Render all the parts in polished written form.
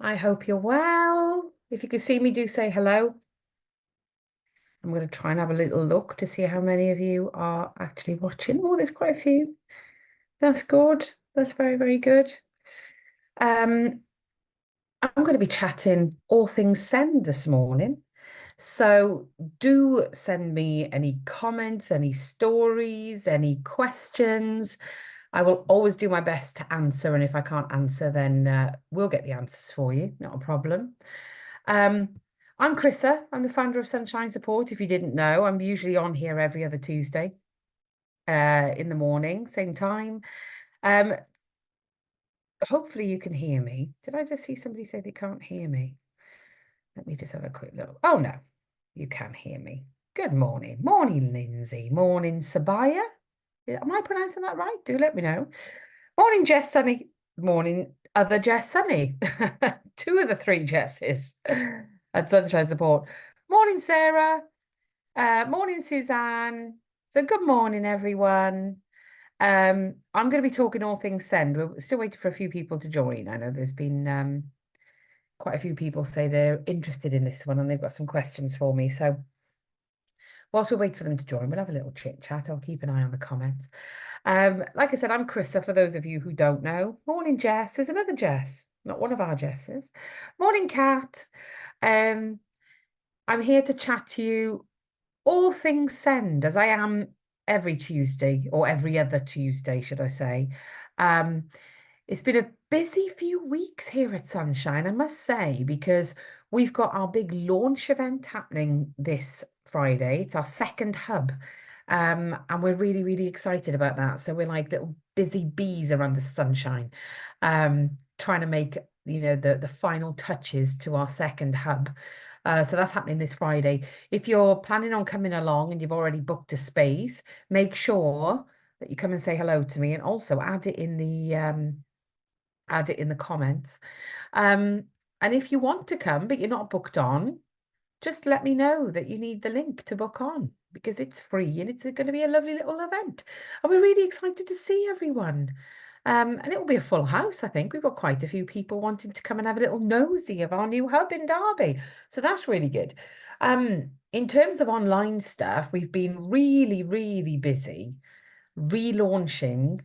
I hope you're well. If you can see me, do say hello. I'm going to try and have a little look to see how many of you are actually watching. Oh, there's quite a few. That's good. That's very, very good. I'm going to be chatting all things send this morning. So do send me any comments, any stories, any questions. I will always do my best to answer. And if I can't answer, then we'll get the answers for you. Not a problem. Um, I'm Chrissa. I'm the founder of Sunshine Support. If you didn't know, I'm usually on here every other Tuesday in the morning, same time. Um, Hopefully you can hear me. Did I just see somebody say they can't hear me? Let me just have a quick look. Oh, no, you can hear me. Good morning. Morning, Lindsay. Morning, Sabaya. Am I pronouncing that right? Do let me know. Morning, Jess Sunny. Morning, other Jess Sunny. Two of the three Jesses at Sunshine Support. Morning, Sarah. Morning, Suzanne. So good morning, everyone. I'm going to be talking all things send. We're still waiting for a few people to join. I know there's been quite a few people say they're interested in this one and they've got some questions for me. So whilst we wait for them to join, we'll have a little chit chat. I'll keep an eye on the comments. Like I said, I'm Chrissa, for those of you who don't know. Morning, Jess. There's another Jess, not one of our Jesses. Morning, Kat. I'm here to chat to you all things send, as I am every Tuesday, or every other Tuesday, should I say. It's been a busy few weeks here at Sunshine, I must say, because we've got our big launch event happening this Friday. It's our second hub. And we're really, really excited about that. So we're like little busy bees around the Sunshine, trying to make, the final touches to our second hub. So that's happening this Friday. If you're planning on coming along and you've already booked a space, make sure that you come and say hello to me, and also add it in the comments. And if you want to come but you're not booked on, just let me know that you need the link to book on, because it's free and it's going to be a lovely little event. And we're really excited to see everyone. And it will be a full house, I think. We've got quite a few people wanting to come and have a little nosy of our new hub in Derby. So that's really good. In terms of online stuff, we've been really, really busy relaunching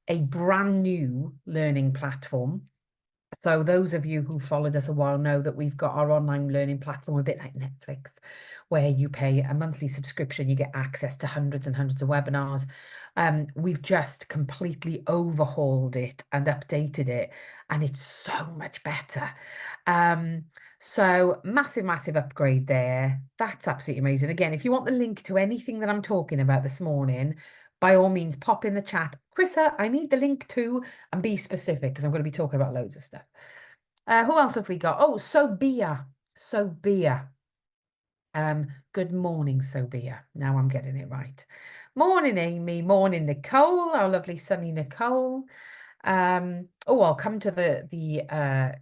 a brand new learning platform. So those of you who followed us a while know that we've got our online learning platform, a bit like Netflix, where you pay a monthly subscription, you get access to hundreds and hundreds of webinars. We've just completely overhauled it and updated it, and it's so much better. So massive, massive upgrade there. That's absolutely amazing. Again, if you want the link to anything that I'm talking about this morning, by all means, pop in the chat. Chrissa, I need the link to, and be specific, because I'm going to be talking about loads of stuff. Who else have we got? Oh, Sobia. Sobia. Good morning, Sobia. Now I'm getting it right. Morning, Amy. Morning, Nicole. Our lovely sunny Nicole. I'll come to the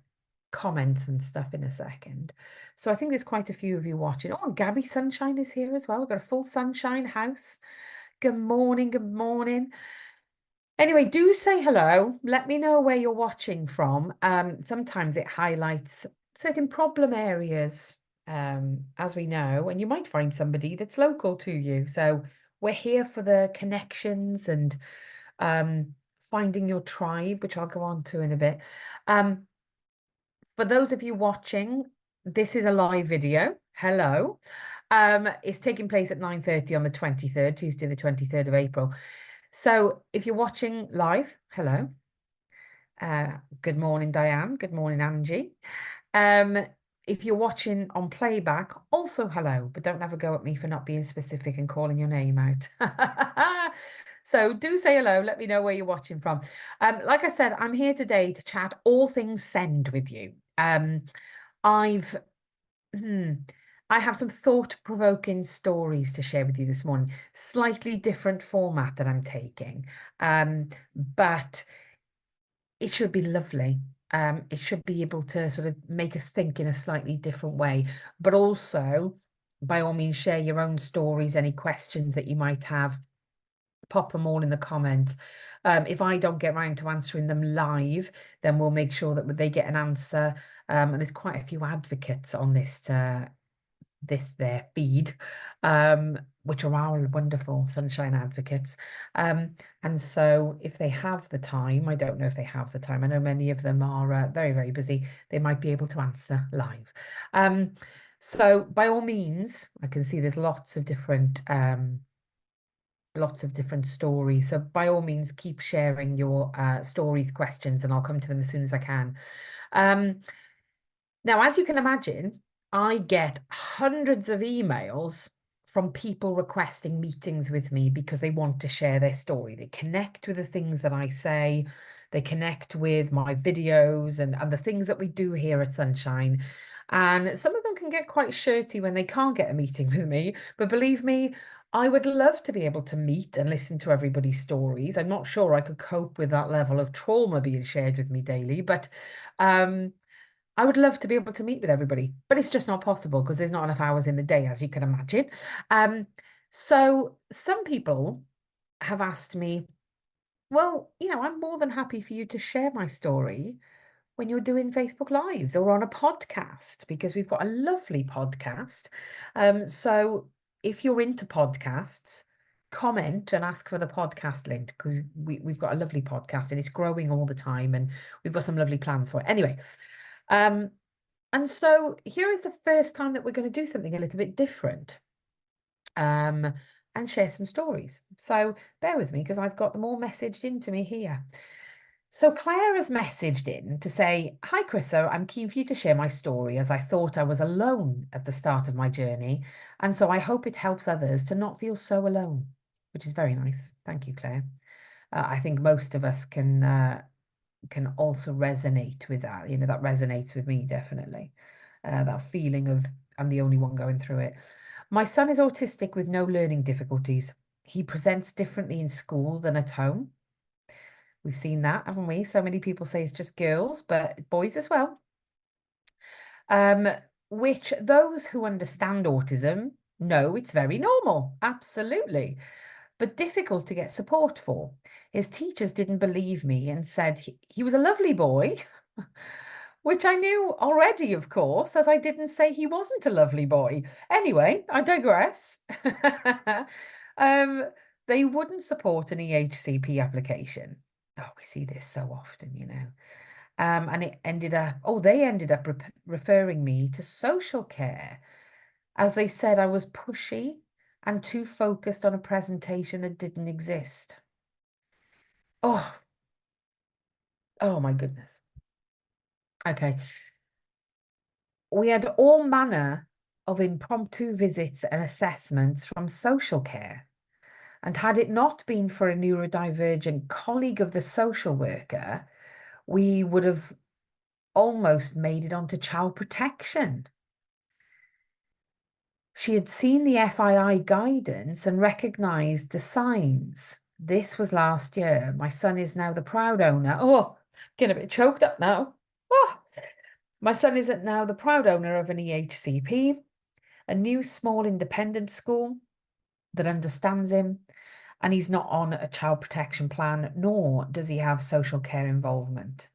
comments and stuff in a second. So I think there's quite a few of you watching. Oh, and Gabby Sunshine is here as well. We've got a full Sunshine house. Good morning. Good morning. Anyway, do say hello. Let me know where you're watching from. Sometimes it highlights certain problem areas, as we know, and you might find somebody that's local to you. So we're here for the connections and finding your tribe, which I'll go on to in a bit. For those of you watching, this is a live video. Hello. It's taking place at 9:30 on the 23rd, Tuesday, the 23rd of April. So if you're watching live, hello. Good morning, Diane. Good morning, Angie. If you're watching on playback, also hello, but don't have a go at me for not being specific and calling your name out. So do say hello. Let me know where you're watching from. Like I said, I'm here today to chat all things send with you. I have some thought-provoking stories to share with you this morning. Slightly different format that I'm taking, but it should be lovely. It should be able to sort of make us think in a slightly different way, but also, by all means, share your own stories, any questions that you might have, pop them all in the comments. If I don't get around to answering them live, then we'll make sure that they get an answer. And there's quite a few advocates on their feed, which are our wonderful sunshine advocates. And so if they have the time, I don't know if they have the time. I know many of them are very, very busy. They might be able to answer live. So by all means, I can see there's lots of different stories. So by all means, keep sharing your stories, questions, and I'll come to them as soon as I can. Now, as you can imagine, I get hundreds of emails from people requesting meetings with me because they want to share their story. They connect with the things that I say. They connect with my videos and the things that we do here at Sunshine. And some of them can get quite shirty when they can't get a meeting with me. But believe me, I would love to be able to meet and listen to everybody's stories. I'm not sure I could cope with that level of trauma being shared with me daily, but I would love to be able to meet with everybody, but it's just not possible because there's not enough hours in the day, as you can imagine. So some people have asked me, well, I'm more than happy for you to share my story when you're doing Facebook Lives or on a podcast, because we've got a lovely podcast. So if you're into podcasts, comment and ask for the podcast link, because we've got a lovely podcast and it's growing all the time and we've got some lovely plans for it. Anyway, and so here is the first time that we're going to do something a little bit different and share some stories. So bear with me because I've got them all messaged into me here. So Claire has messaged in to say, hi, Chrissa, I'm keen for you to share my story as I thought I was alone at the start of my journey. And so I hope it helps others to not feel so alone, which is very nice. Thank you, Claire. I think most of us can also resonate with that. That resonates with me, definitely. That feeling of I'm the only one going through it. My son is autistic with no learning difficulties. He presents differently in school than at home. We've seen that, haven't we? So many people say it's just girls, but boys as well. Which those who understand autism know it's very normal. Absolutely. But difficult to get support for. His teachers didn't believe me and said he was a lovely boy, which I knew already, of course, as I didn't say he wasn't a lovely boy. Anyway, I digress. They wouldn't support an EHCP application. Oh, we see this so often. And they ended up referring me to social care, as they said I was pushy and too focused on a presentation that didn't exist. Oh my goodness. Okay. We had all manner of impromptu visits and assessments from social care. And had it not been for a neurodivergent colleague of the social worker, we would have almost made it onto child protection. She had seen the FII guidance and recognised the signs. This was last year. My son is now the proud owner. Oh, getting a bit choked up now. Oh, my son is now the proud owner of an EHCP, a new small independent school that understands him, and he's not on a child protection plan, nor does he have social care involvement.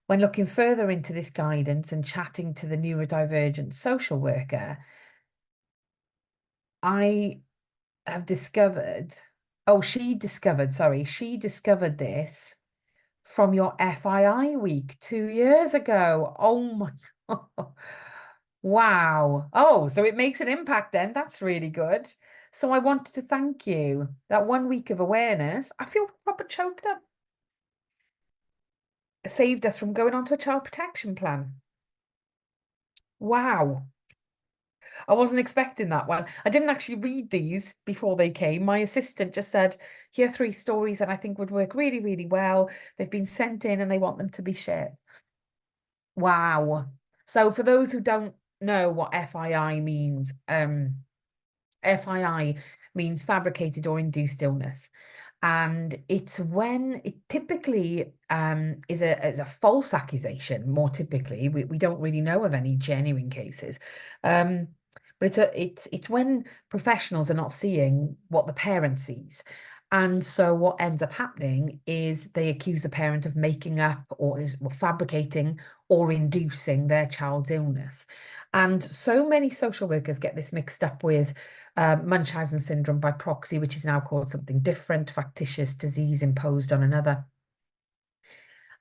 When looking further into this guidance and chatting to the neurodivergent social worker, I have discovered, she discovered this from your FII week 2 years ago. Oh my God. Wow. Oh, so it makes an impact then. That's really good. So I wanted to thank you. That 1 week of awareness, I feel proper choked up. It saved us from going onto a child protection plan. Wow. I wasn't expecting that one. I didn't actually read these before they came. My assistant just said, here are 3 stories that I think would work really, really well. They've been sent in and they want them to be shared. Wow. So for those who don't know what FII means, FII means fabricated or induced illness. And it's when it typically is a false accusation. More typically, we don't really know of any genuine cases. But it's when professionals are not seeing what the parent sees. And so what ends up happening is they accuse the parent of making up or fabricating or inducing their child's illness. And so many social workers get this mixed up with Munchausen syndrome by proxy, which is now called something different, factitious disease imposed on another.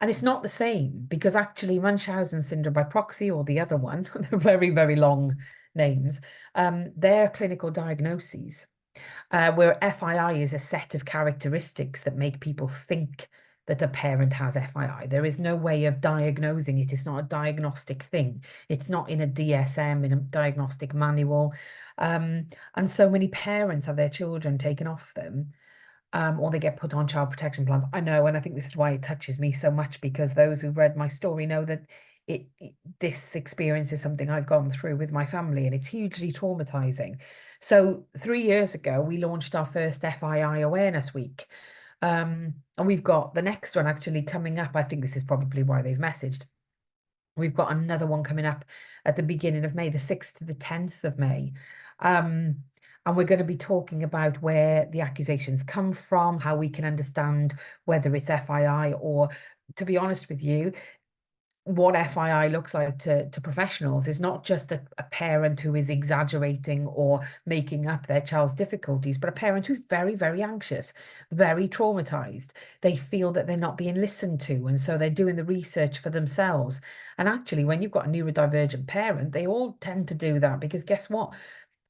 And it's not the same, because actually Munchausen syndrome by proxy, or the other one, they're very, very long names, they're clinical diagnoses, where FII is a set of characteristics that make people think that a parent has FII. There is no way of diagnosing it. It's not a diagnostic thing. It's not in a DSM, in a diagnostic manual. And so many parents have their children taken off them, or they get put on child protection plans. I know, and I think this is why it touches me so much, because those who've read my story know that this experience is something I've gone through with my family, and it's hugely traumatizing. So 3 years ago, we launched our first FII Awareness Week. And we've got the next one actually coming up. I think this is probably why they've messaged. We've got another one coming up at the beginning of May, the 6th to the 10th of May. And we're going to be talking about where the accusations come from, how we can understand whether it's FII, or, to be honest with you, what FII looks like to professionals is not just a parent who is exaggerating or making up their child's difficulties, but a parent who's very, very anxious, very traumatized. They feel that they're not being listened to, and so they're doing the research for themselves. And actually, when you've got a neurodivergent parent, they all tend to do that, because guess what?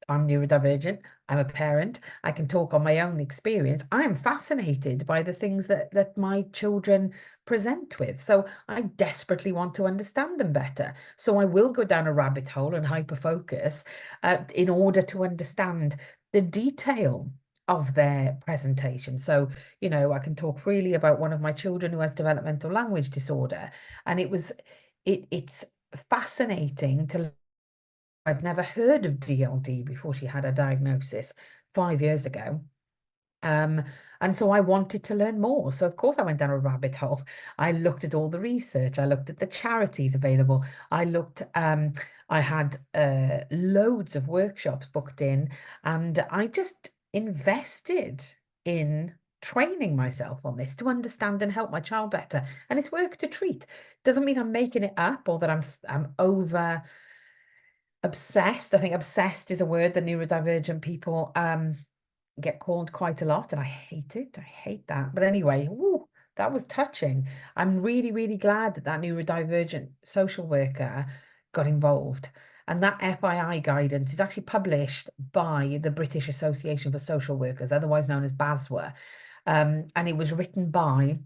I'm neurodivergent. I'm a parent. I can talk on my own experience. I am fascinated by the things that my children present with. So I desperately want to understand them better. So I will go down a rabbit hole and hyper focus in order to understand the detail of their presentation. So, I can talk freely about one of my children who has developmental language disorder. And it's fascinating to I'd never heard of DLD before she had a diagnosis 5 years ago. And so I wanted to learn more. So of course I went down a rabbit hole. I looked at all the research. I looked at the charities available. I had loads of workshops booked in, and I just invested in training myself on this to understand and help my child better. And it's worked a treat. Doesn't mean I'm making it up or that I'm over obsessed. I think obsessed is a word that neurodivergent people get called quite a lot, and I hate it. I hate that. But anyway, woo, that was touching. I'm really, really glad that neurodivergent social worker got involved. And that FII guidance is actually published by the British Association for Social Workers, otherwise known as BASWA. And it was written by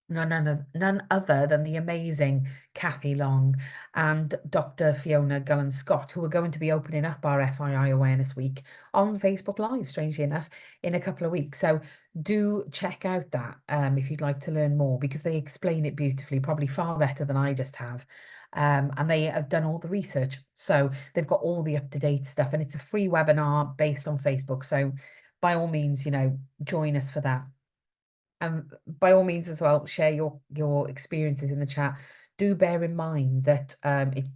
none other than the amazing Kathy Long and Dr. Fiona Gullen-Scott, who are going to be opening up our FII Awareness Week on Facebook Live, strangely enough, in a couple of weeks. So do check out that if you'd like to learn more, because they explain it beautifully, probably far better than I just have. And they have done all the research. So they've got all the up-to-date stuff, and it's a free webinar based on Facebook. So by all means, join us for that. And by all means as well, share your experiences in the chat. Do bear in mind that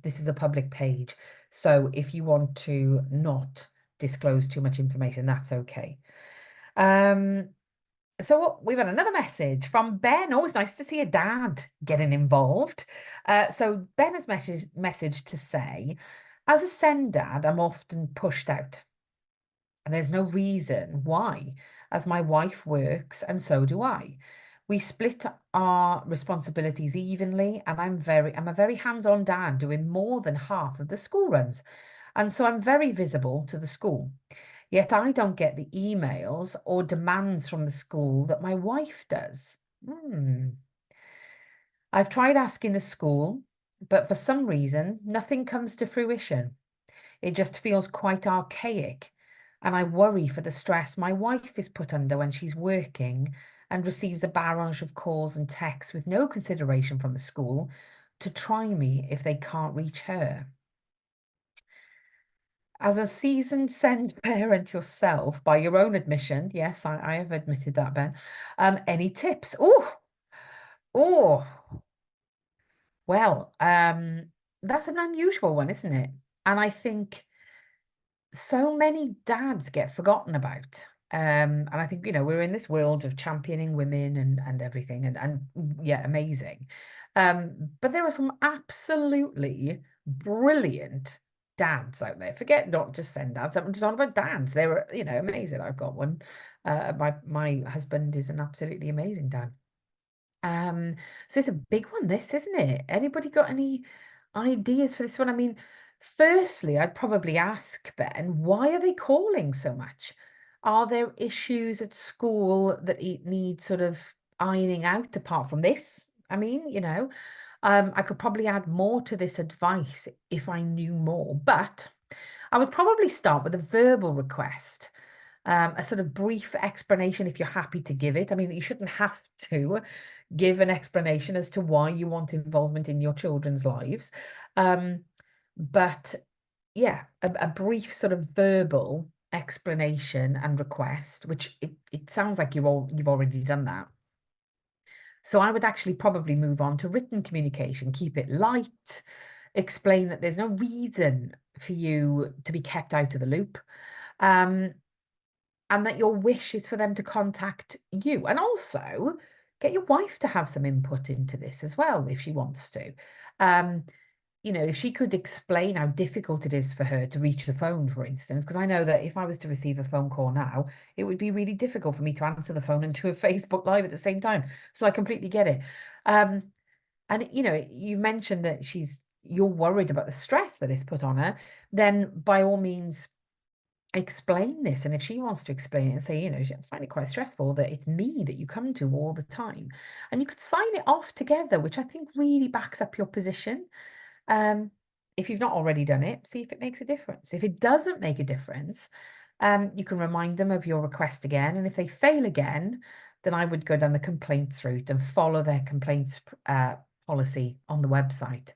this is a public page. So if you want to not disclose too much information, that's okay. So we've had another message from Ben. Always nice to see a dad getting involved. So Ben has messaged to say, as a SEND dad, I'm often pushed out. And there's no reason why, as my wife works and so do I. We split our responsibilities evenly, and I'm a very hands-on dad, doing more than half of the school runs. And so I'm very visible to the school. Yet I don't get the emails or demands from the school that my wife does. I've tried asking the school, but for some reason, nothing comes to fruition. It just feels quite archaic, and I worry for the stress my wife is put under when she's working and receives a barrage of calls and texts with no consideration from the school to try me if they can't reach her. As a seasoned SEND parent yourself, by your own admission, yes, I have admitted that, Ben, any tips? Oh, well, that's an unusual one, isn't it? And I think so many dads get forgotten about. And I think, we're in this world of championing women and everything, and yeah, amazing. But there are some absolutely brilliant dads out there. Forget not just send dads. I'm just on about dads. They were, amazing. I've got one. My husband is an absolutely amazing dad. So it's a big one, this, isn't it? Anybody got any ideas for this one? I mean, firstly, I'd probably ask Ben, why are they calling so much? Are there issues at school that it needs sort of ironing out apart from this? I mean, I could probably add more to this advice if I knew more, but I would probably start with a verbal request, a sort of brief explanation if you're happy to give it. I mean, you shouldn't have to give an explanation as to why you want involvement in your children's lives. But yeah, a brief sort of verbal explanation and request, which it sounds like you've already done that. So I would actually probably move on to written communication, keep it light, explain that there's no reason for you to be kept out of the loop. And that your wish is for them to contact you. And also get your wife to have some input into this as well, if she wants to. If she could explain how difficult it is for her to reach the phone, for instance, because I know that if I was to receive a phone call now, it would be really difficult for me to answer the phone and do a Facebook Live at the same time. So I completely get it. And you've mentioned that you're worried about the stress that is put on her, then by all means explain this. And if she wants to explain it and say, I find it quite stressful that it's me that you come to all the time. And you could sign it off together, which I think really backs up your position. If you've not already done it, see if it makes a difference. If it doesn't make a difference, you can remind them of your request again. And if they fail again, then I would go down the complaints route and follow their complaints policy on the website.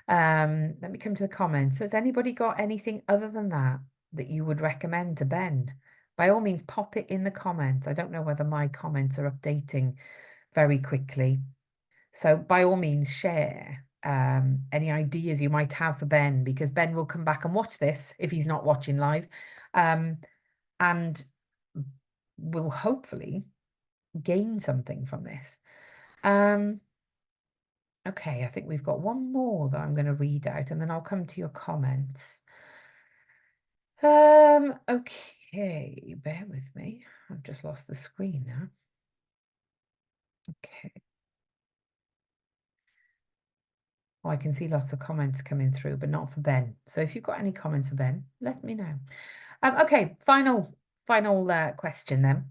Let me come to the comments. Has anybody got anything other than that you would recommend to Ben? By all means, pop it in the comments. I don't know whether my comments are updating very quickly. So by all means, share any ideas you might have for Ben, because Ben will come back and watch this if he's not watching live, and will hopefully gain something from this. Okay, I think we've got one more that I'm going to read out, and then I'll come to your comments. Okay, bear with me. I've just lost the screen now. Okay. Oh, I can see lots of comments coming through, but not for Ben. So if you've got any comments for Ben, let me know. Okay, final question then,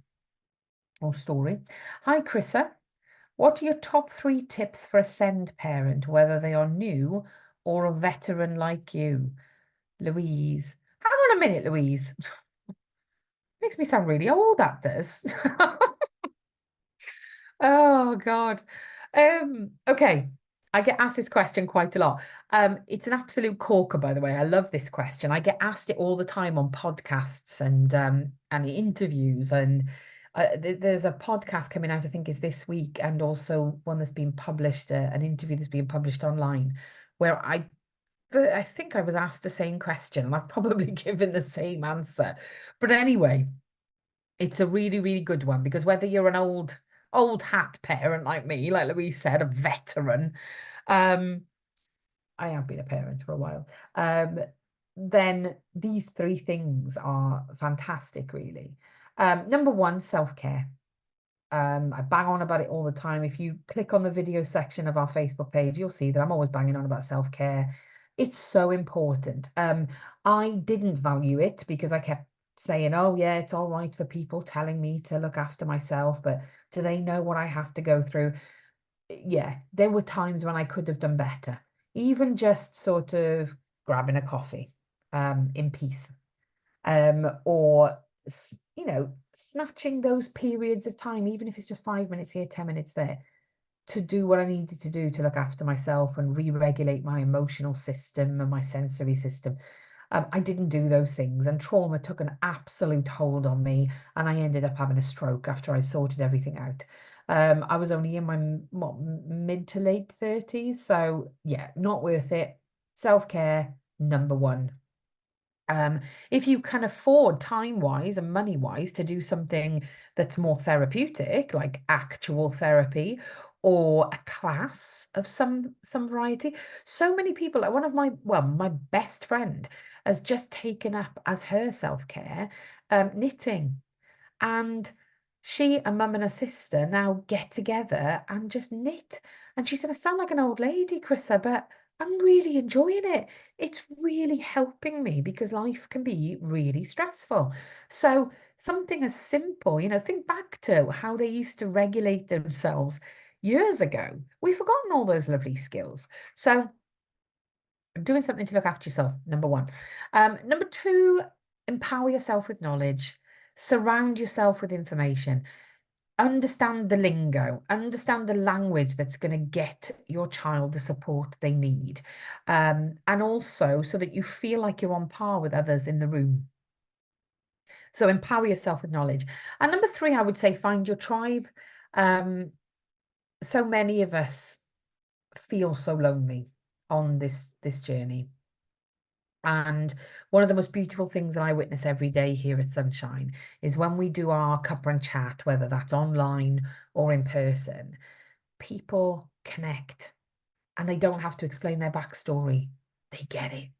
or story. Hi, Chrissa. What are your top 3 tips for a send parent, whether they are new or a veteran like you? Louise. Hang on a minute, Louise. Makes me sound really old, that does. Oh God. Okay. I get asked this question quite a lot. It's an absolute corker, by the way. I love this question. I get asked it all the time on podcasts and interviews. And there's a podcast coming out, I think is this week, and also one that's been published, an interview that's been published online, where I think I was asked the same question, and I've probably given the same answer. But anyway, it's a really, really good one, because whether you're an old hat parent like me, like Louise said, a veteran, I have been a parent for a while, then these 3 things are fantastic, really. Number 1, self-care. I bang on about it all the time. If you click on the video section of our Facebook page, you'll see that I'm always banging on about self-care. It's so important. I didn't value it because I kept saying, oh yeah, it's all right for people telling me to look after myself, but do they know what I have to go through? Yeah, there were times when I could have done better. Even just sort of grabbing a coffee in peace, or snatching those periods of time, even if it's just 5 minutes here, 10 minutes there, to do what I needed to do to look after myself and re-regulate my emotional system and my sensory system. I didn't do those things, and trauma took an absolute hold on me, and I ended up having a stroke after I sorted everything out. I was only in my mid to late 30s, so yeah, not worth it. Self-care, number 1. If you can afford time-wise and money-wise to do something that's more therapeutic, like actual therapy or a class of some variety. So many people, like one of my best friend has just taken up as her self-care knitting. And she and mum and her sister now get together and just knit. And she said, I sound like an old lady, Chrissa, but I'm really enjoying it. It's really helping me because life can be really stressful. So something as simple, think back to how they used to regulate themselves years ago. We've forgotten all those lovely skills. So doing something to look after yourself, number one. Number two, empower yourself with knowledge. Surround yourself with information. Understand the lingo, understand the language that's going to get your child the support they need. And also so that you feel like you're on par with others in the room. So empower yourself with knowledge. And number three, I would say find your tribe. So many of us feel so lonely on this journey. And one of the most beautiful things that I witness every day here at Sunshine is when we do our cuppa and chat, whether that's online or in person, people connect and they don't have to explain their backstory. They get it.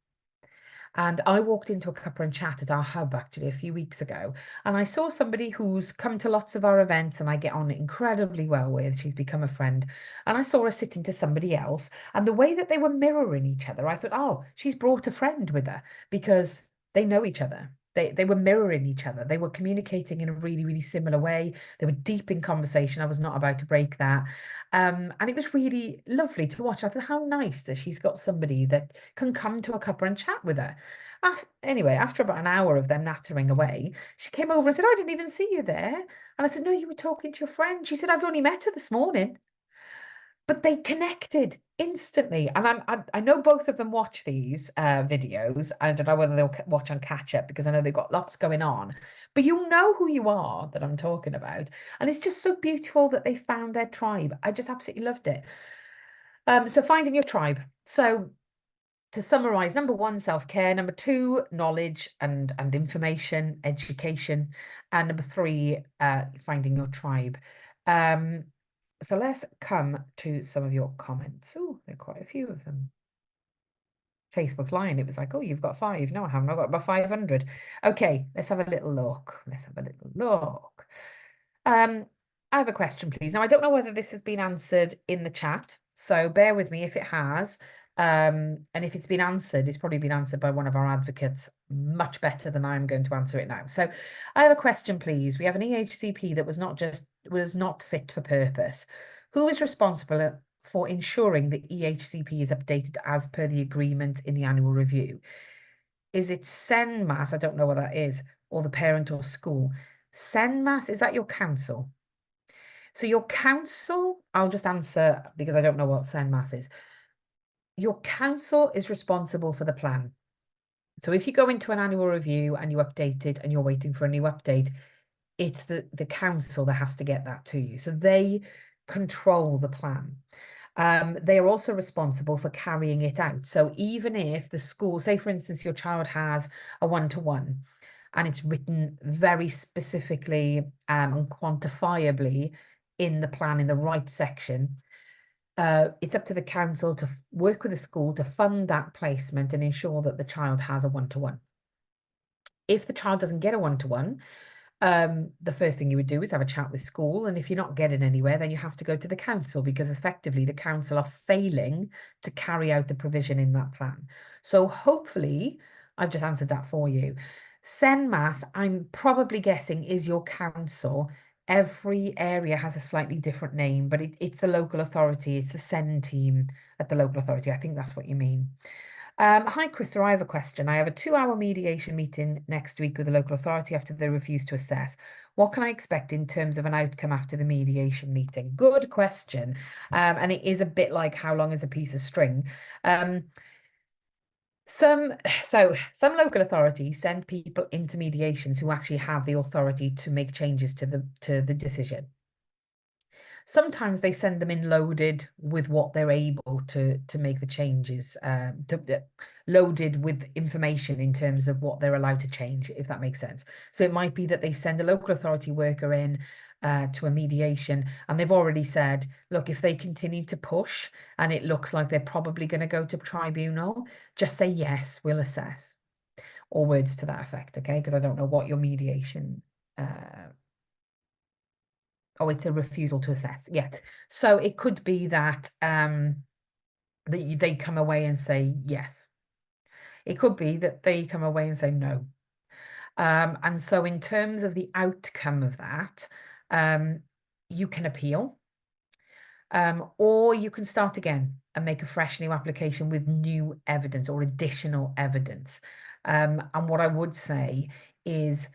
And I walked into a cuppa and chat at our hub actually a few weeks ago, and I saw somebody who's come to lots of our events and I get on incredibly well with. She's become a friend. And I saw her sitting to somebody else, and the way that they were mirroring each other, I thought, oh, she's brought a friend with her because they know each other. They were mirroring each other. They were communicating in a really, really similar way. They were deep in conversation. I was not about to break that. And it was really lovely to watch. I thought, how nice that she's got somebody that can come to a cuppa and chat with her. Anyway, after about an hour of them nattering away, she came over and said, oh, I didn't even see you there. And I said, no, you were talking to your friend. She said, I've only met her this morning. But they connected instantly. And I know both of them watch these videos. I don't know whether they'll watch on catch up because I know they've got lots going on. But you'll know who you are that I'm talking about. And it's just so beautiful that they found their tribe. I just absolutely loved it. So finding your tribe. So to summarize, number one, self-care. Number two, knowledge and information, education. And number three, finding your tribe. So let's come to some of your comments. Oh, there are quite a few of them. Facebook's lying. It was like, oh, you've got 5. No, I haven't. I've got about 500. Okay, let's have a little look. Let's have a little look. I have a question, please. Now, I don't know whether this has been answered in the chat, so bear with me if it has. And if it's been answered, it's probably been answered by one of our advocates much better than I'm going to answer it now. So I have a question, please. We have an EHCP that was not fit for purpose. Who is responsible for ensuring the EHCP is updated as per the agreement in the annual review? Is it SENMAS? I don't know what that is, or the parent or school. SENMAS, is that your council? So your council, I'll just answer because I don't know what SENMAS is. Your council is responsible for the plan. So if you go into an annual review and you update it and you're waiting for a new update, it's the council that has to get that to you. So they control the plan. They are also responsible for carrying it out. So even if the school, say for instance, your child has a one-to-one and it's written very specifically and quantifiably in the plan in the right section, it's up to the council to work with the school to fund that placement and ensure that the child has a one-to-one. If the child doesn't get a one-to-one, the first thing you would do is have a chat with school. And if you're not getting anywhere, then you have to go to the council because effectively the council are failing to carry out the provision in that plan. So hopefully I've just answered that for you. SENMAS, I'm probably guessing, is your council. Every area has a slightly different name, but it's the local authority. It's the SEN team at the local authority. I think that's what you mean. Hi, Chrissa, I have a question. I have a 2-hour mediation meeting next week with the local authority after they refuse to assess. What can I expect in terms of an outcome after the mediation meeting? Good question. And it is a bit like how long is a piece of string. Some local authorities send people into mediations who actually have the authority to make changes to the decision. Sometimes they send them in loaded with what they're able to make the changes, loaded with information in terms of what they're allowed to change, if that makes sense. So it might be that they send a local authority worker in to a mediation, and they've already said, look, if they continue to push and it looks like they're probably going to go to tribunal, just say yes, we'll assess, or words to that effect, okay? Because I don't know what your mediation. Oh, it's a refusal to assess. Yeah. So it could be that they come away and say yes. It could be that they come away and say no. And so in terms of the outcome of that, you can appeal, or you can start again and make a fresh new application with new evidence or additional evidence. And what I would say is,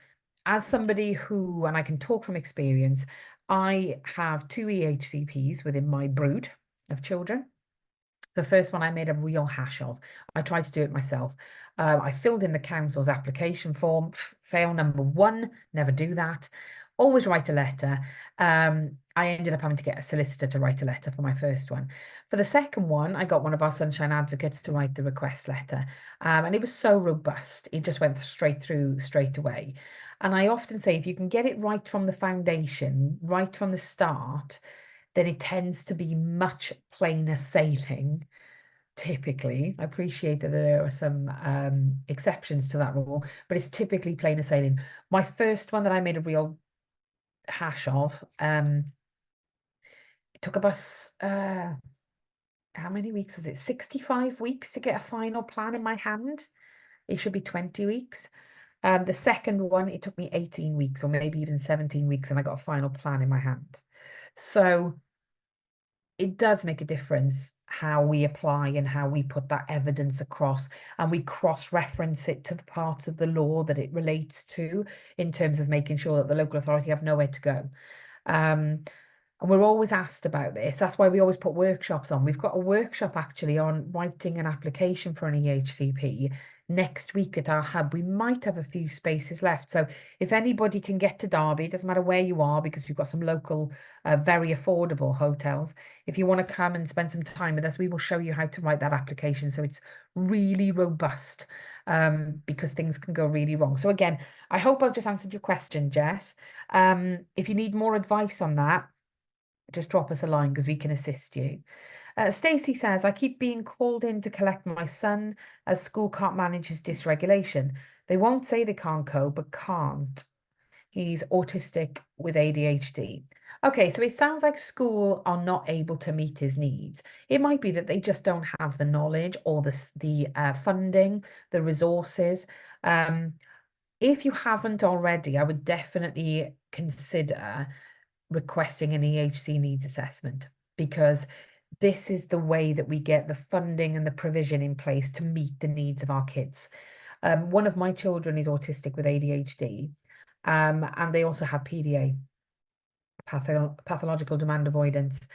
as somebody who, and I can talk from experience, I have 2 EHCPs within my brood of children. The first one I made a real hash of. I tried to do it myself. I filled in the council's application form. Fail number 1, never do that. Always write a letter. I ended up having to get a solicitor to write a letter for my first one. For the second one, I got one of our Sunshine advocates to write the request letter. And it was so robust. It just went straight through, straight away. And I often say, if you can get it right from the foundation, right from the start, then it tends to be much plainer sailing, typically. I appreciate that there are some exceptions to that rule, but it's typically plainer sailing. My first one that I made a real hash of, it took about, how many weeks was it? 65 weeks to get a final plan in my hand. It should be 20 weeks. The second one, it took me 18 weeks or maybe even 17 weeks, and I got a final plan in my hand. So it does make a difference how we apply and how we put that evidence across, and we cross-reference it to the parts of the law that it relates to, in terms of making sure that the local authority have nowhere to go. And we're always asked about this. That's why we always put workshops on. We've got a workshop actually on writing an application for an EHCP next week at our hub. We might have a few spaces left. So if anybody can get to Derby, it doesn't matter where you are, because we've got some local, very affordable hotels. If you want to come and spend some time with us, we will show you how to write that application. So it's really robust, because things can go really wrong. So again, I hope I've just answered your question, Jess. If you need more advice on that, just drop us a line because we can assist you. Stacey says, I keep being called in to collect my son as school can't manage his dysregulation. They won't say they can't cope, but can't. He's autistic with ADHD. Okay, so it sounds like school are not able to meet his needs. It might be that they just don't have the knowledge or the funding, the resources. If you haven't already, I would definitely consider requesting an EHC needs assessment, because this is the way that we get the funding and the provision in place to meet the needs of our kids. One of my children is autistic with ADHD, and they also have PDA, pathological demand avoidance.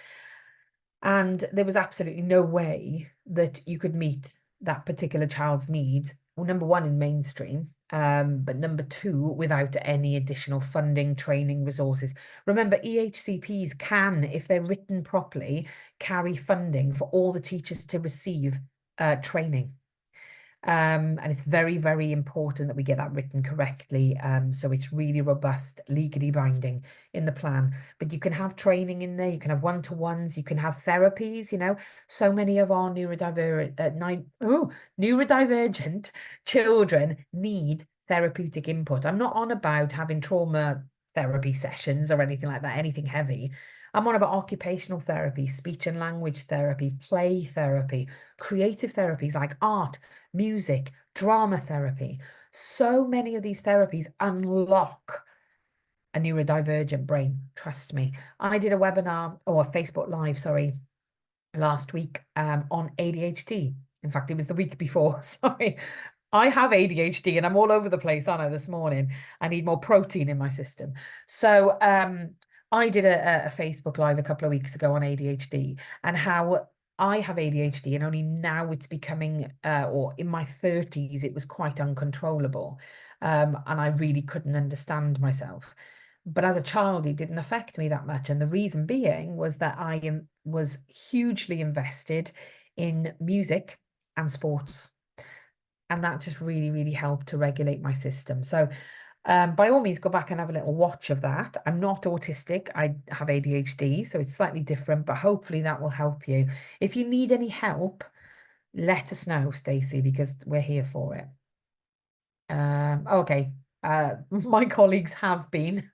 And there was absolutely no way that you could meet that particular child's needs, well, number one, in mainstream, but number two, without any additional funding, training, resources. Remember, EHCPs can, if they're written properly, carry funding for all the teachers to receive training. And it's very, very important that we get that written correctly. So it's really robust, legally binding in the plan. But you can have training in there, you can have one-to-ones, you can have therapies, you know. So many of our neurodivergent children need therapeutic input. I'm not on about having trauma therapy sessions or anything like that, anything heavy. I'm on about occupational therapy, speech and language therapy, play therapy, creative therapies like art, music, drama therapy. So many of these therapies unlock a neurodivergent brain. Trust me. I did a webinar or a Facebook Live, sorry, last week on ADHD. In fact, it was the week before. Sorry. I have ADHD and I'm all over the place, aren't I, this morning? I need more protein in my system. So I did a Facebook Live a couple of weeks ago on ADHD and how I have ADHD, and only now it's becoming, or in my 30s, it was quite uncontrollable. And I really couldn't understand myself. But as a child, it didn't affect me that much. And the reason being was that was hugely invested in music and sports. And that just really, really helped to regulate my system. So by all means, go back and have a little watch of that. I'm not autistic. I have ADHD, so it's slightly different, but hopefully that will help you. If you need any help, let us know, Stacey, because we're here for it. Okay. My colleagues have been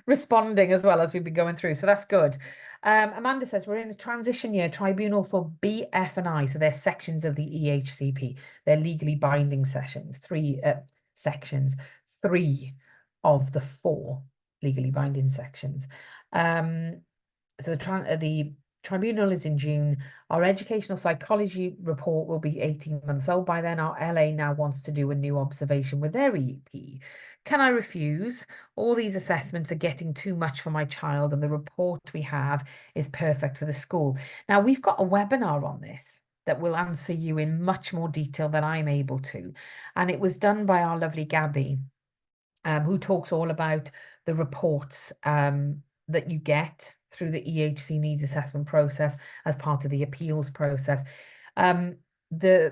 responding as well as we've been going through, so that's good. Amanda says we're in a transition year tribunal for B, F, and I, so they're sections of the EHCP. They're legally binding sessions, sections, 3 of the 4 legally binding sections. So the tribunal is in June. Our educational psychology report will be 18 months old by then. Our LA now wants to do a new observation with their EP. Can I refuse? All these assessments are getting too much for my child, and the report we have is perfect for the school. Now, we've got a webinar on this that will answer you in much more detail than I'm able to. And it was done by our lovely Gabby, who talks all about the reports that you get through the EHC needs assessment process as part of the appeals process. The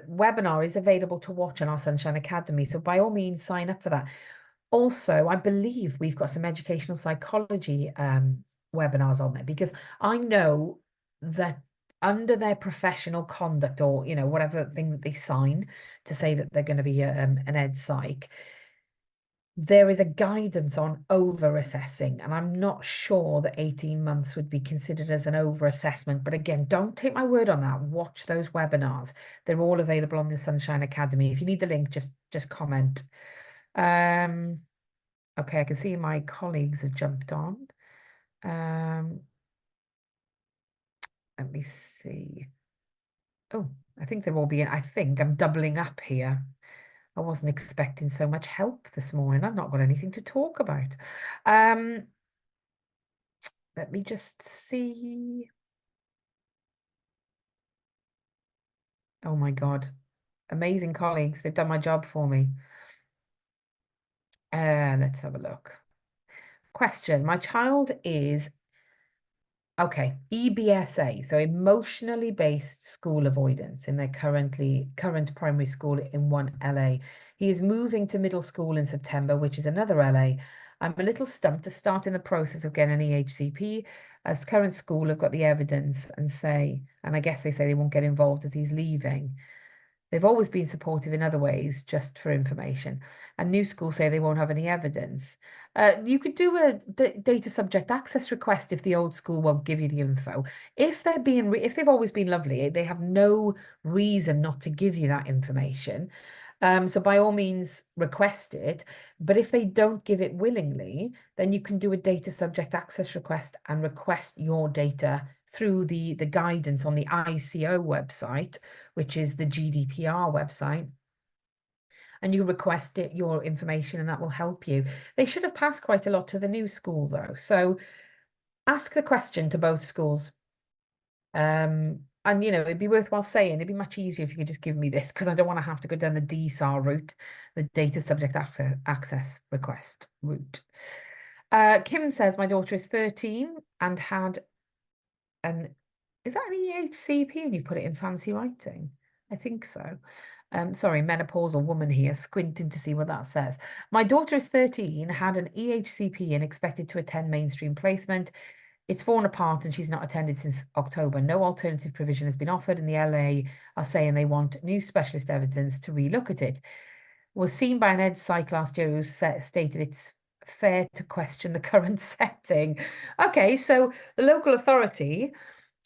webinar is available to watch on our Sunshine Academy, so by all means sign up for that. Also, I believe we've got some educational psychology webinars on there, because I know that under their professional conduct, or whatever thing that they sign to say that they're going to be an ed psych, there is a guidance on over assessing, and I'm not sure that 18 months would be considered as an over assessment. But again, don't take my word on that. Watch those webinars. They're all available on the Sunshine Academy. If you need the link, just comment. Okay, I can see my colleagues have jumped on. Let me see. Oh, I think they're all being, I think I'm doubling up here. I wasn't expecting so much help this morning. I've not got anything to talk about. Let me just see. Oh my God. Amazing colleagues. They've done my job for me. Let's have a look. Question. My child is, okay, EBSA, so emotionally based school avoidance in their current primary school in 1 LA. He is moving to middle school in September, which is another LA. I'm a little stumped to start in the process of getting an EHCP, as current school have got the evidence and I guess they say they won't get involved as he's leaving. They've always been supportive in other ways, just for information. And new schools say they won't have any evidence. You could do a data subject access request if the old school won't give you the info. If if they've always been lovely, they have no reason not to give you that information. So by all means, request it. But if they don't give it willingly, then you can do a data subject access request and request your data through the guidance on the ICO website, which is the GDPR website. And you request your information, and that will help you. They should have passed quite a lot to the new school, though. So ask the question to both schools. And it'd be worthwhile saying, it'd be much easier if you could just give me this, because I don't want to have to go down the DSAR route, the data subject access request route. Kim says my daughter is 13 and had is that an EHCP, and you've put it in fancy writing? I think so. Sorry, menopausal woman here, squinting to see what that says. My daughter is 13, had an EHCP and expected to attend mainstream placement. It's fallen apart and she's not attended since October. No alternative provision has been offered, and the LA are saying they want new specialist evidence to relook at it. Was seen by an ed psych last year who stated it's fair to question the current setting. Okay, so the local authority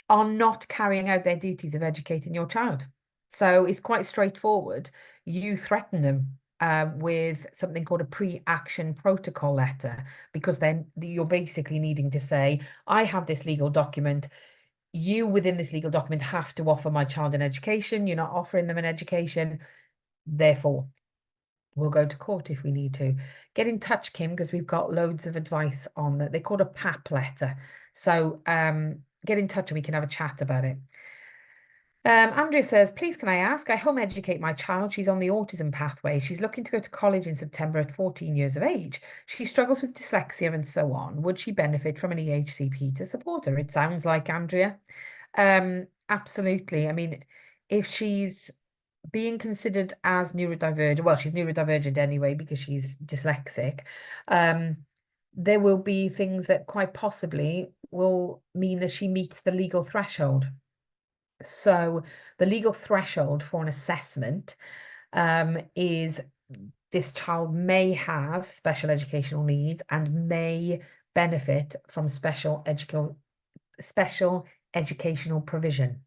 are not carrying out their duties of educating your child. So it's quite straightforward. You threaten them with something called a pre-action protocol letter, because then you're basically needing to say, I have this legal document. You, within this legal document, have to offer my child an education. You're not offering them an education. Therefore, we'll go to court if we need to. Get in touch, Kim, because we've got loads of advice on that. They're called a PAP letter. So get in touch and we can have a chat about it. Andrea says, please can I ask, I home educate my child. She's on the autism pathway. She's looking to go to college in September at 14 years of age. She struggles with dyslexia and so on. Would she benefit from an EHCP to support her? It sounds like, Andrea. Absolutely. I mean, if she's being considered as neurodivergent, well, she's neurodivergent anyway because she's dyslexic. There will be things that quite possibly will mean that she meets the legal threshold. So the legal threshold for an assessment is this child may have special educational needs and may benefit from special educational provision.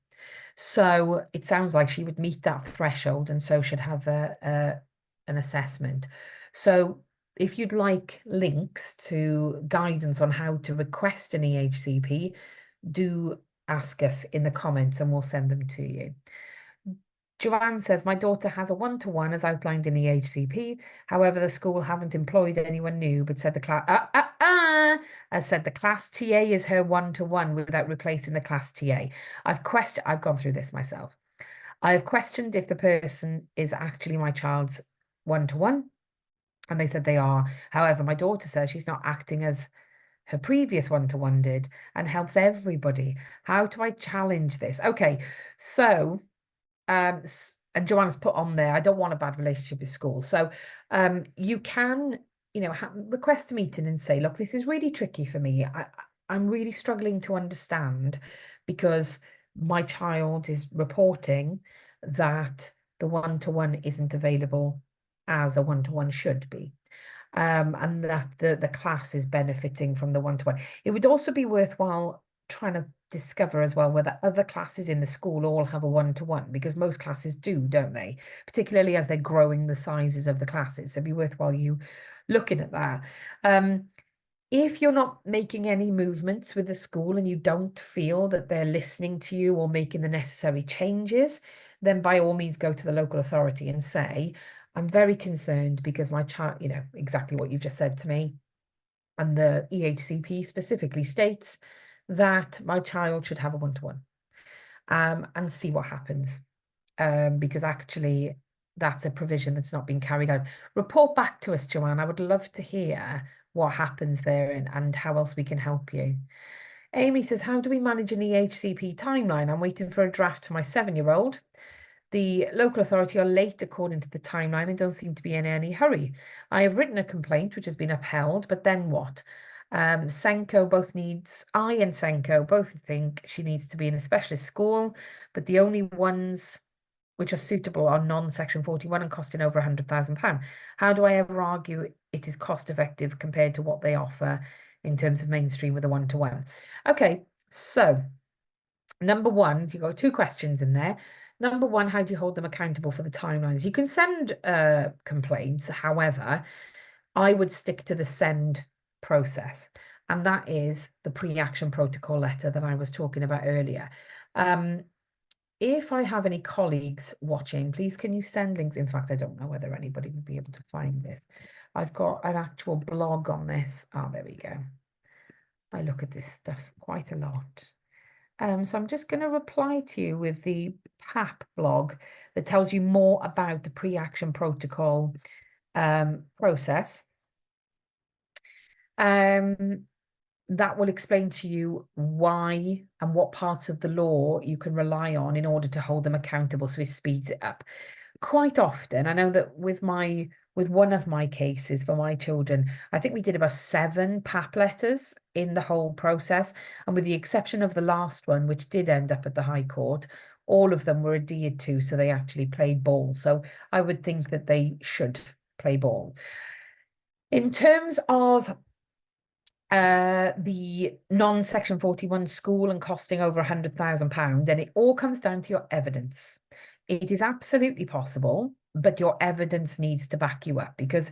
So it sounds like she would meet that threshold and so should have an assessment. So if you'd like links to guidance on how to request an EHCP, do ask us in the comments and we'll send them to you. Joanne says, my daughter has a one-to-one as outlined in the HCP. However, the school haven't employed anyone new, but said the class said the class TA is her one-to-one without replacing the class TA. I've gone through this myself. I have questioned if the person is actually my child's one-to-one, and they said they are. However, my daughter says she's not acting as her previous one-to-one did and helps everybody. How do I challenge this? Okay, so and Joanna's put on there, I don't want a bad relationship with school. So you can, request a meeting and say, look, this is really tricky for me. I'm really struggling to understand because my child is reporting that the one-to-one isn't available as a one-to-one should be. And that the class is benefiting from the one-to-one. It would also be worthwhile trying to discover as well whether other classes in the school all have a one-to-one, because most classes do, don't they? Particularly as they're growing the sizes of the classes. So it'd be worthwhile you looking at that. If you're not making any movements with the school and you don't feel that they're listening to you or making the necessary changes, then by all means go to the local authority and say, I'm very concerned because my child, exactly what you've just said to me. And the EHCP specifically states that my child should have a one-to-one, and see what happens. Because actually that's a provision that's not being carried out. Report back to us, Joanne. I would love to hear what happens there and how else we can help you. Amy says, how do we manage an EHCP timeline? I'm waiting for a draft for my 7-year-old. The local authority are late according to the timeline and don't seem to be in any hurry. I have written a complaint which has been upheld, but then what? I and Senko both think she needs to be in a specialist school, but the only ones which are suitable are non-Section 41 and costing over £100,000. How do I ever argue it is cost effective compared to what they offer in terms of mainstream with a one-to-one? Okay, so number one, you've got 2 questions in there. Number one, how do you hold them accountable for the timelines? You can send complaints. However, I would stick to the send process, and that is the pre-action protocol letter that I was talking about earlier. If I have any colleagues watching, please can you send links? In fact, I don't know whether anybody would be able to find this. I've got an actual blog on this. Oh, there we go. I look at this stuff quite a lot. So I'm just going to reply to you with the PAP blog that tells you more about the pre-action protocol process. That will explain to you why and what parts of the law you can rely on in order to hold them accountable, so it speeds it up. Quite often, I know that with one of my cases for my children, I think we did about 7 PAP letters in the whole process. And with the exception of the last one, which did end up at the High Court, all of them were adhered to, so they actually played ball. So I would think that they should play ball. In terms of the non-Section 41 school and costing over £100,000, then it all comes down to your evidence. It is absolutely possible, but your evidence needs to back you up, because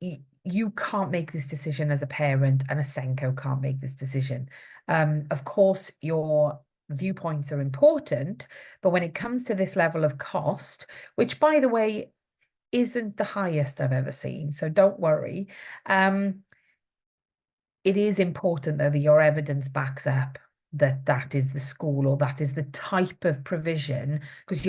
you can't make this decision as a parent and a Senko can't make this decision. Of course, your viewpoints are important, but when it comes to this level of cost, which by the way, isn't the highest I've ever seen, so don't worry. It is important though that your evidence backs up that that is the school or that is the type of provision, because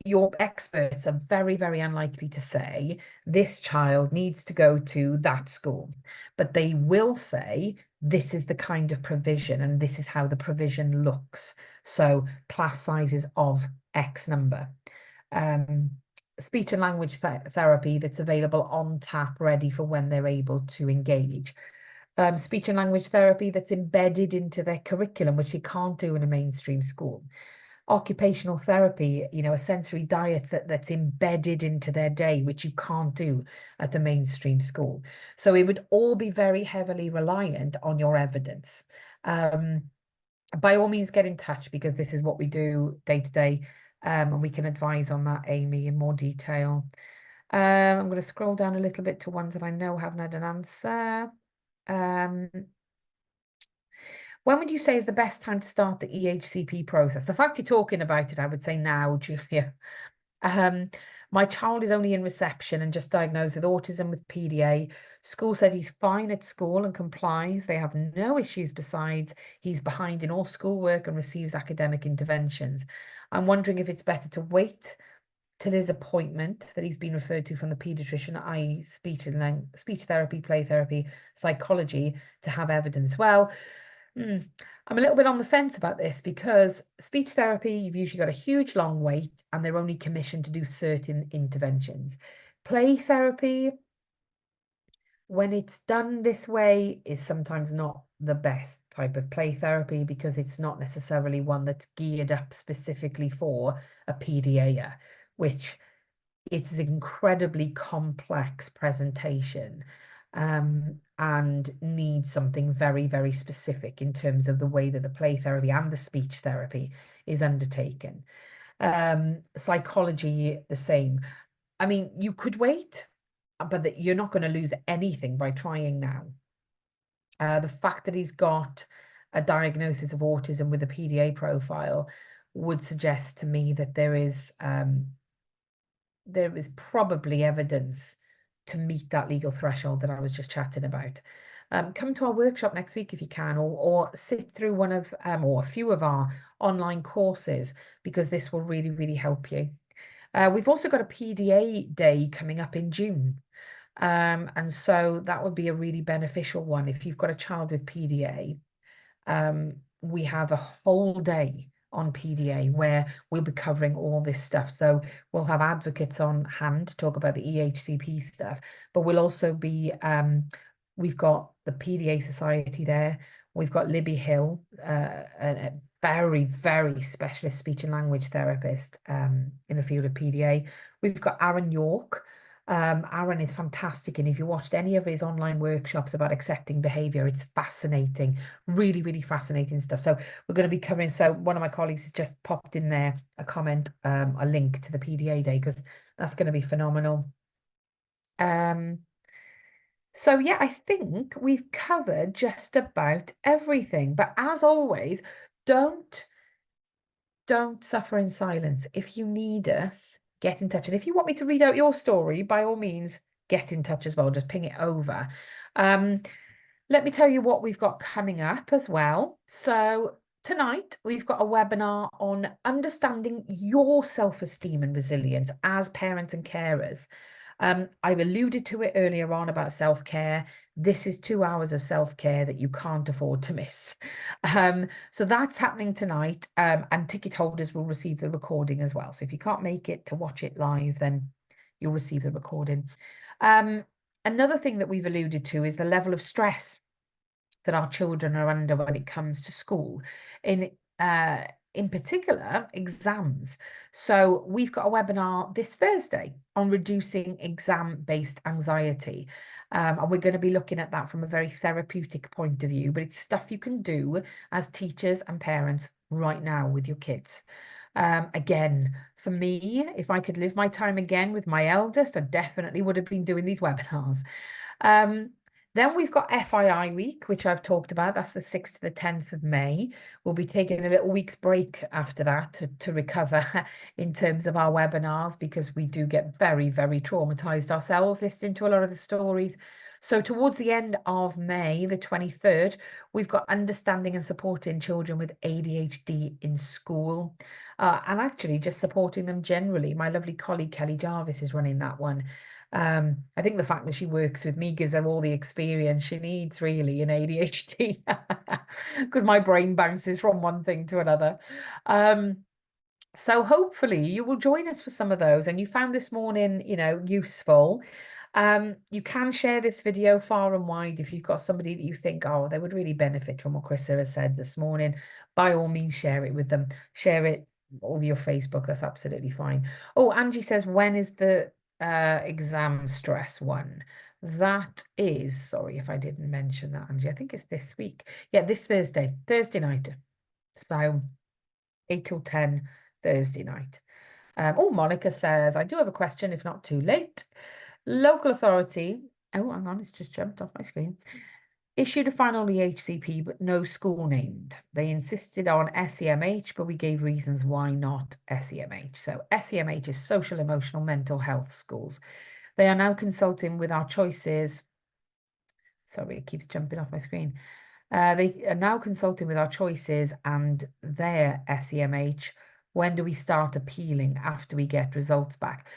your experts are very, very unlikely to say this child needs to go to that school, but they will say this is the kind of provision and this is how the provision looks. So class sizes of X number. Speech and language therapy that's available on tap, ready for when they're able to engage. Speech and language therapy that's embedded into their curriculum, which you can't do in a mainstream school. Occupational therapy, a sensory diet that's embedded into their day, which you can't do at the mainstream school. So it would all be very heavily reliant on your evidence. By all means, get in touch, because this is what we do day to day, and we can advise on that, Amy, in more detail. I'm going to scroll down a little bit to ones that I know haven't had an answer. When would you say is the best time to start the EHCP process? The fact you're talking about it, I would say now, Julia. My child is only in reception and just diagnosed with autism with PDA. School said he's fine at school and complies. They have no issues besides he's behind in all schoolwork and receives academic interventions. I'm wondering if it's better to wait till his appointment that he's been referred to from the paediatrician, i.e. speech therapy, play therapy, psychology, to have evidence. Well, I'm a little bit on the fence about this, because speech therapy, you've usually got a huge long wait and they're only commissioned to do certain interventions. Play therapy, when it's done this way, is sometimes not the best type of play therapy, because it's not necessarily one that's geared up specifically for a PDA, which it's an incredibly complex presentation, and needs something very, very specific in terms of the way that the play therapy and the speech therapy is undertaken. Psychology, the same. I mean, you could wait, but that you're not going to lose anything by trying now. The fact that he's got a diagnosis of autism with a PDA profile would suggest to me that there is probably evidence to meet that legal threshold that I was just chatting about. Come to our workshop next week if you can, or sit through one of or a few of our online courses, because this will really, really help you. We've also got a PDA day coming up in June. And so that would be a really beneficial one. If you've got a child with PDA, we have a whole day on PDA where we'll be covering all this stuff. So we'll have advocates on hand to talk about the EHCP stuff, but we'll also be, we've got the PDA Society there. We've got Libby Hill, a very, very specialist speech and language therapist in the field of PDA. We've got Aaron York. Aaron is fantastic, and if you watched any of his online workshops about accepting behavior, it's fascinating, really, really fascinating stuff. So we're going to be covering, so one of my colleagues has just popped in there a comment, a link to the PDA day, because that's going to be phenomenal. So yeah, I think we've covered just about everything, but as always, don't suffer in silence. If you need us, get in touch. And if you want me to read out your story, by all means, get in touch as well. Just ping it over. Let me tell you what we've got coming up as well. So tonight, we've got a webinar on understanding your self-esteem and resilience as parents and carers. I've alluded to it earlier on about self-care. This is 2 hours of self-care that you can't afford to miss. So that's happening tonight, and ticket holders will receive the recording as well. So if you can't make it to watch it live, then you'll receive the recording. Another thing that we've alluded to is the level of stress that our children are under when it comes to school, in particular, exams. So we've got a webinar this Thursday on reducing exam-based anxiety. And we're going to be looking at that from a very therapeutic point of view, but it's stuff you can do as teachers and parents right now with your kids. Again, for me, if I could live my time again with my eldest, I definitely would have been doing these webinars. Then we've got FII week, which I've talked about. That's the 6th to the 10th of May. We'll be taking a little week's break after that to recover in terms of our webinars, because we do get very, very traumatized ourselves listening to a lot of the stories. So towards the end of May, the 23rd, we've got understanding and supporting children with ADHD in school, and actually just supporting them generally. My lovely colleague Kelly Jarvis is running that one. I think the fact that she works with me gives her all the experience she needs, really, in ADHD, because my brain bounces from one thing to another. So hopefully you will join us for some of those, and you found this morning, useful. You can share this video far and wide if you've got somebody that you think, oh, they would really benefit from what Chrissa has said this morning. By all means, share it with them. Share it over your Facebook. That's absolutely fine. Oh, Angie says, when is the exam stress one? That is, sorry if I didn't mention that, Angie. I think it's this week. Yeah, this Thursday night. So 8 till 10 Thursday night. Oh, Monica says, I do have a question, if not too late. Local authority, oh, hang on, it's just jumped off my screen, issued a final EHCP, but no school named. They insisted on SEMH, but we gave reasons why not SEMH. So SEMH is social, emotional, mental health schools. They are now consulting with our choices. Sorry, it keeps jumping off my screen. They are now consulting with our choices and their SEMH. When do we start appealing after we get results back?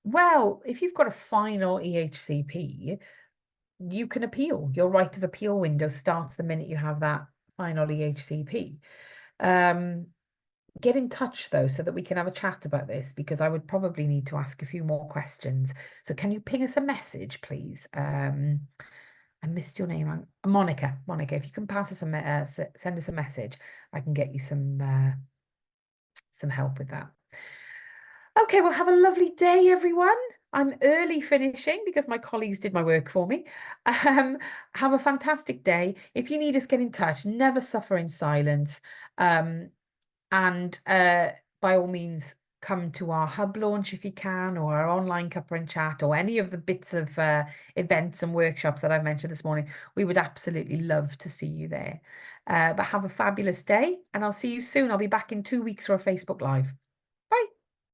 Well, if you've got a final EHCP, you can appeal. Your right of appeal window starts the minute you have that final EHCP. Get in touch, though, so that we can have a chat about this, because I would probably need to ask a few more questions. So can you ping us a message, please? I missed your name, Monica. Monica, if you can pass us send us a message, I can get you some help with that. Okay, well, have a lovely day, everyone. I'm early finishing because my colleagues did my work for me. Have a fantastic day. If you need us, get in touch. Never suffer in silence. And by all means, come to our hub launch if you can, or our online cuppa and chat, or any of the bits of events and workshops that I've mentioned this morning. We would absolutely love to see you there. But have a fabulous day, and I'll see you soon. I'll be back in 2 weeks for a Facebook Live.